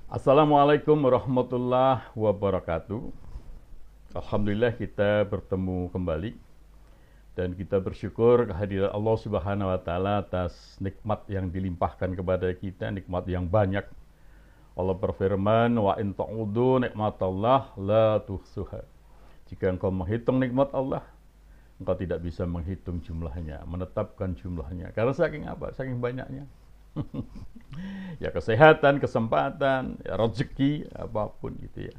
Assalamualaikum warahmatullahi wabarakatuh. Alhamdulillah kita bertemu kembali dan kita bersyukur kehadiran Allah Subhanahu wa taala atas nikmat yang dilimpahkan kepada kita, nikmat yang banyak. Allah berfirman, "Wa in ta'udu nikmatallah la tuhsuha." Jika engkau menghitung nikmat Allah, engkau tidak bisa menghitung jumlahnya, menetapkan jumlahnya. Karena saking apa? Saking banyaknya. Ya kesehatan, kesempatan, ya, rezeki, apapun gitu ya.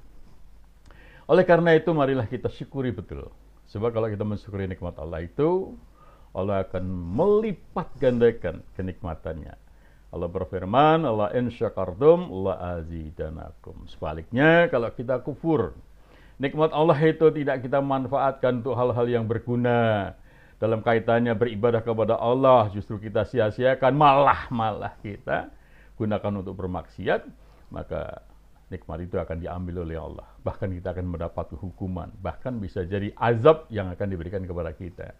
Oleh karena itu marilah kita syukuri betul. Sebab kalau kita mensyukuri nikmat Allah itu, Allah akan melipat gandakan kenikmatannya. Allah berfirman, "Allah in syakartum la azidanakum." Sebaliknya kalau kita kufur, nikmat Allah itu tidak kita manfaatkan untuk hal-hal yang berguna. Dalam kaitannya beribadah kepada Allah, justru kita sia-siakan, malah kita gunakan untuk bermaksiat, maka nikmat itu akan diambil oleh Allah. Bahkan kita akan mendapat hukuman, bahkan bisa jadi azab yang akan diberikan kepada kita.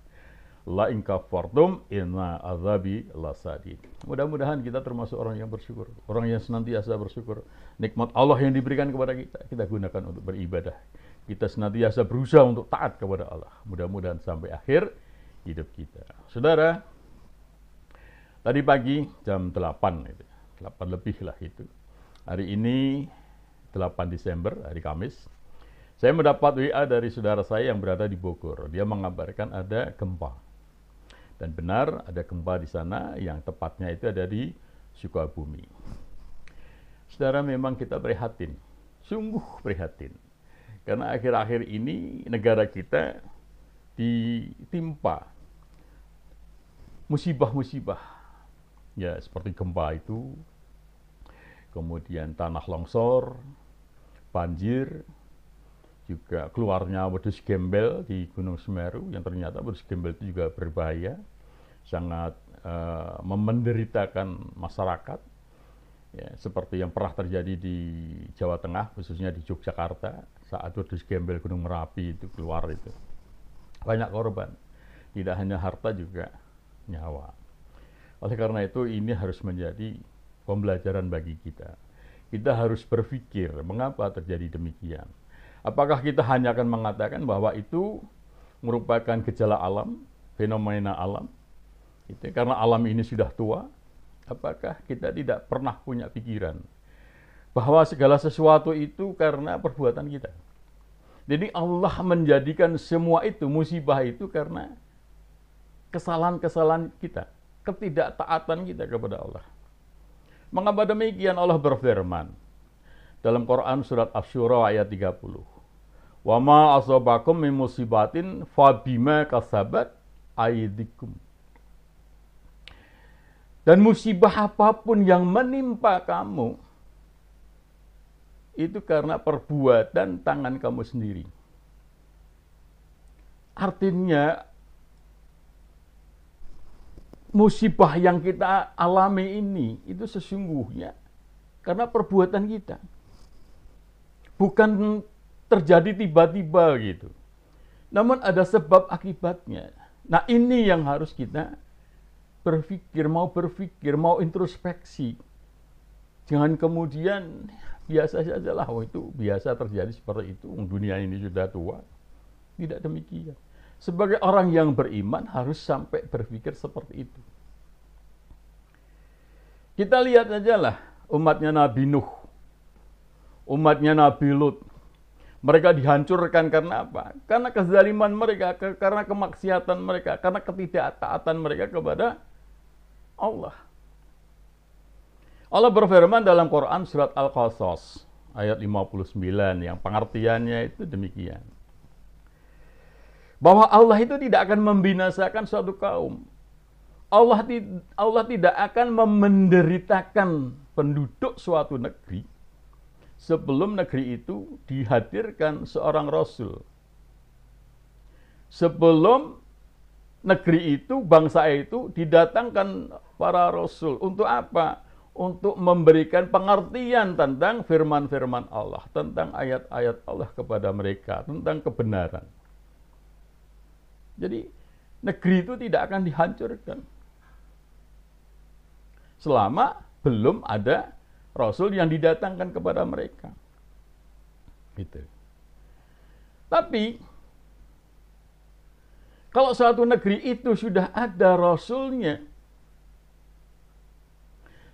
La in kafartum inna azabi lasadid. Mudah-mudahan kita termasuk orang yang bersyukur, orang yang senantiasa bersyukur. Nikmat Allah yang diberikan kepada kita gunakan untuk beribadah. Kita senantiasa berusaha untuk taat kepada Allah. Mudah-mudahan sampai akhir hidup kita. Saudara, tadi pagi jam 8 itu, 8 lebih lah itu. Hari ini 8 Desember, hari Kamis. Saya mendapat WA dari saudara saya yang berada di Bogor. Dia mengabarkan ada gempa. Dan benar ada gempa di sana, yang tepatnya itu ada di Sukabumi. Saudara, memang kita prihatin. Sungguh prihatin. Karena akhir-akhir ini negara kita ditimpa musibah-musibah, ya seperti gempa itu, kemudian tanah longsor, banjir, juga keluarnya wedus gembel di Gunung Semeru, yang ternyata wedus gembel itu juga berbahaya, sangat memenderitakan masyarakat, ya, seperti yang pernah terjadi di Jawa Tengah, khususnya di Yogyakarta, saat wedus gembel Gunung Merapi itu keluar itu. Banyak korban, tidak hanya harta juga nyawa. Oleh karena itu ini harus menjadi pembelajaran bagi kita. Kita harus berpikir mengapa terjadi demikian. Apakah kita hanya akan mengatakan bahwa itu merupakan gejala alam, fenomena alam, itu karena alam ini sudah tua? Apakah kita tidak pernah punya pikiran bahwa segala sesuatu itu karena perbuatan kita? Jadi Allah menjadikan semua itu, musibah itu karena kesalahan-kesalahan kita, ketidaktaatan kita kepada Allah. Mengapa demikian? Allah berfirman dalam Quran surat Asy-Syura ayat 30. "Wa ma asabakum min musibatin fabima kasabat aydikum." Dan musibah apapun yang menimpa kamu, itu karena perbuatan tangan kamu sendiri. Artinya, musibah yang kita alami ini, itu sesungguhnya karena perbuatan kita. Bukan terjadi tiba-tiba gitu. Namun ada sebab akibatnya. Nah ini yang harus kita berpikir, mau introspeksi. Jangan kemudian biasa saja lah, itu biasa terjadi seperti itu, dunia ini sudah tua. Tidak demikian. Sebagai orang yang beriman harus sampai berpikir seperti itu. Kita lihat aja lah umatnya Nabi Nuh, umatnya Nabi Lut. Mereka dihancurkan karena apa? Karena kezaliman mereka, karena kemaksiatan mereka, karena ketidaktaatan mereka kepada Allah. Allah berfirman dalam Quran surat Al-Qasas ayat 59 yang pengertiannya itu demikian. Bahwa Allah itu tidak akan membinasakan suatu kaum. Allah tidak akan memenderitakan penduduk suatu negeri sebelum negeri itu dihadirkan seorang rasul. Sebelum negeri itu, bangsa itu didatangkan para rasul. Untuk apa? Untuk memberikan pengertian tentang firman-firman Allah, tentang ayat-ayat Allah kepada mereka, tentang kebenaran. Jadi negeri itu tidak akan dihancurkan selama belum ada Rasul yang didatangkan kepada mereka. Gitu. Tapi kalau suatu negeri itu sudah ada Rasulnya,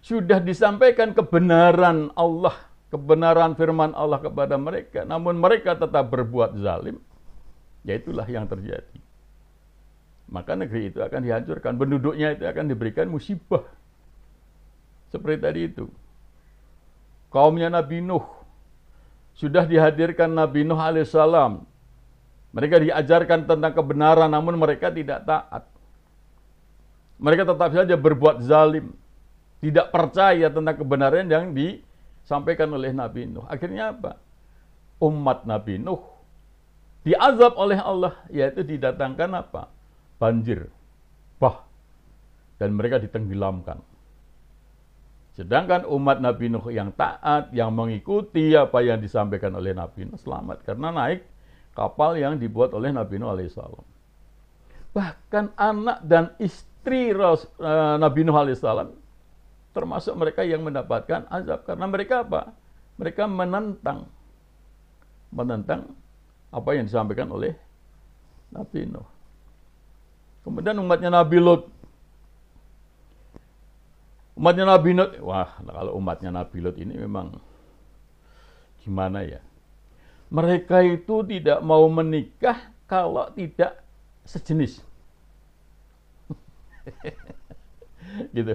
sudah disampaikan kebenaran Allah, kebenaran firman Allah kepada mereka, namun mereka tetap berbuat zalim, ya itulah yang terjadi. Maka negeri itu akan dihancurkan, penduduknya itu akan diberikan musibah. Seperti tadi itu. Kaumnya Nabi Nuh, sudah dihadirkan Nabi Nuh alaihissalam. Mereka diajarkan tentang kebenaran, namun mereka tidak taat. Mereka tetap saja berbuat zalim, tidak percaya tentang kebenaran yang disampaikan oleh Nabi Nuh. Akhirnya apa? Umat Nabi Nuh diazab oleh Allah, yaitu didatangkan apa? Banjir, bah, dan mereka ditenggelamkan. Sedangkan umat Nabi Nuh yang taat, yang mengikuti apa yang disampaikan oleh Nabi Nuh, selamat karena naik kapal yang dibuat oleh Nabi Nuh alaihissalam. Bahkan anak dan istri Nabi Nuh alaihissalam termasuk mereka yang mendapatkan azab karena mereka apa? Mereka menentang apa yang disampaikan oleh Nabi Nuh. Kemudian umatnya Nabi Lut. Umatnya Nabi Lut, wah, kalau umatnya Nabi Lut ini memang gimana ya? Mereka itu tidak mau menikah kalau tidak sejenis. Gitu.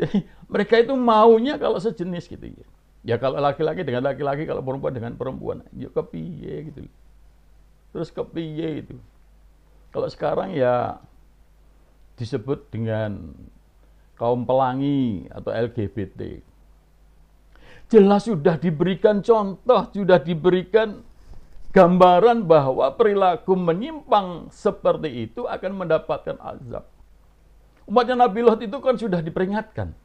Jadi mereka itu maunya kalau sejenis gitu ya. Ya kalau laki-laki dengan laki-laki, kalau perempuan dengan perempuan. Ya kepiye gitu. Terus kepiye itu. Kalau sekarang ya disebut dengan kaum pelangi atau LGBT. Jelas sudah diberikan contoh, sudah diberikan gambaran bahwa perilaku menyimpang seperti itu akan mendapatkan azab. Umatnya Nabi Lot itu kan sudah diperingatkan.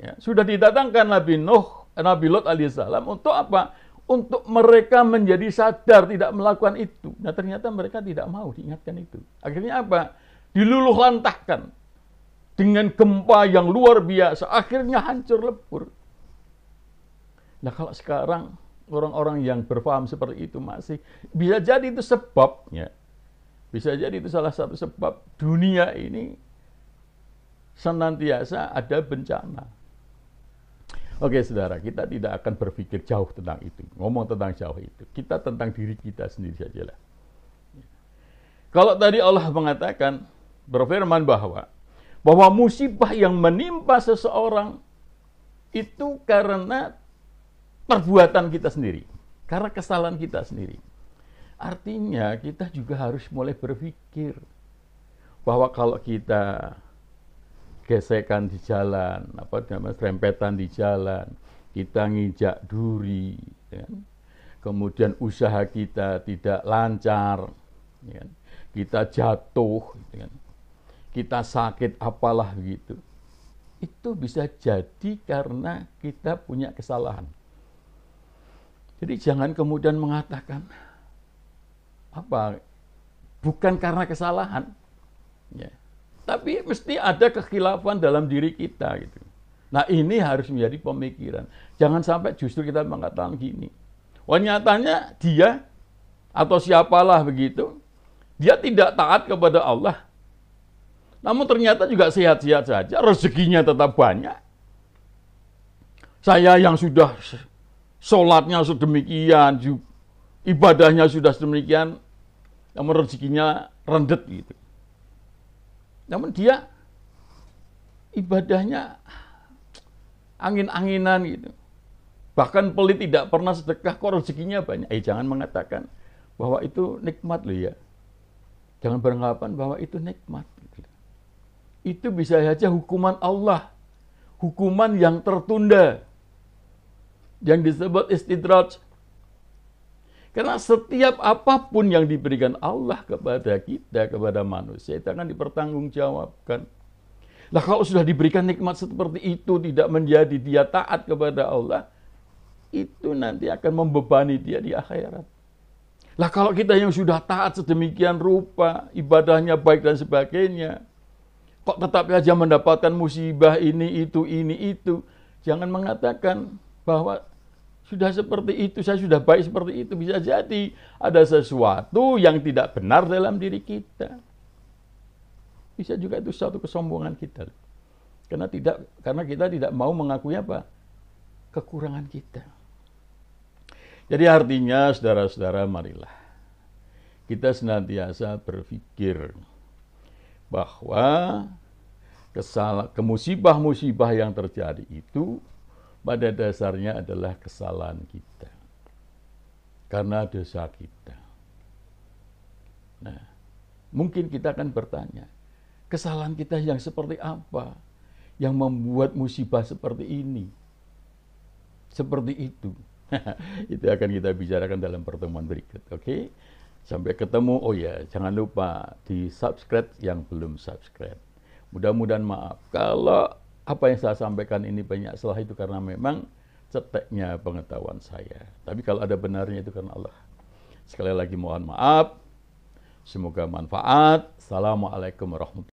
Ya, sudah didatangkan Nabi Lot alaihissalam untuk apa? Untuk mereka menjadi sadar tidak melakukan itu. Nah ternyata mereka tidak mau diingatkan itu. Akhirnya apa? Diluluh lantahkan dengan gempa yang luar biasa. Akhirnya hancur lebur. Nah kalau sekarang orang-orang yang berpaham seperti itu masih bisa jadi itu sebabnya. Bisa jadi itu salah satu sebab dunia ini senantiasa ada bencana. Oke saudara, kita tidak akan berpikir jauh tentang itu. Ngomong tentang jauh itu. Kita tentang diri kita sendiri sajalah. Kalau tadi Allah mengatakan, berfirman bahwa musibah yang menimpa seseorang itu karena perbuatan kita sendiri. Karena kesalahan kita sendiri. Artinya kita juga harus mulai berpikir bahwa kalau kita gesekan di jalan, serempetan di jalan, kita nginjak duri, ya. Kemudian usaha kita tidak lancar, ya. Kita jatuh, ya. Kita sakit apalah gitu. Itu bisa jadi karena kita punya kesalahan. Jadi jangan kemudian mengatakan bukan karena kesalahan, ya. Tapi mesti ada kekhilafan dalam diri kita gitu. Nah ini harus menjadi pemikiran. Jangan sampai justru kita mengatakan gini. Wah nyatanya dia atau siapalah begitu, dia tidak taat kepada Allah. Namun ternyata juga sehat-sehat saja, rezekinya tetap banyak. Saya yang sudah sholatnya sedemikian, ibadahnya sudah sedemikian, namun rezekinya rendet gitu. Namun dia ibadahnya angin-anginan gitu. Bahkan pelit tidak pernah sedekah, kok rezekinya banyak. Jangan mengatakan bahwa itu nikmat loh ya. Jangan beranggapan bahwa itu nikmat. Gitu. Itu bisa saja hukuman Allah. Hukuman yang tertunda. Yang disebut istidraj. Karena setiap apapun yang diberikan Allah kepada kita, kepada manusia, itu akan dipertanggungjawabkan. Nah kalau sudah diberikan nikmat seperti itu, tidak menjadi dia taat kepada Allah, itu nanti akan membebani dia di akhirat. Lah kalau kita yang sudah taat sedemikian rupa, ibadahnya baik dan sebagainya, kok tetap saja mendapatkan musibah ini, itu, Jangan mengatakan bahwa sudah seperti itu, saya sudah baik seperti itu. Bisa jadi ada sesuatu yang tidak benar dalam diri kita. Bisa juga itu suatu kesombongan kita. Karena kita tidak mau mengakui apa? Kekurangan kita. Jadi artinya saudara-saudara, marilah kita senantiasa berpikir bahwa musibah-musibah yang terjadi itu pada dasarnya adalah kesalahan kita. Karena dosa kita. Nah, mungkin kita akan bertanya, kesalahan kita yang seperti apa yang membuat musibah seperti ini? Seperti itu. Itu akan kita bicarakan dalam pertemuan berikut. Oke? Sampai ketemu. Oh ya, jangan lupa di subscribe yang belum subscribe. Mudah-mudahan maaf kalau apa yang saya sampaikan ini banyak salah, itu karena memang ceteknya pengetahuan saya. Tapi kalau ada benarnya itu karena Allah. Sekali lagi mohon maaf. Semoga manfaat. Assalamualaikum warahmatullahi wabarakatuh.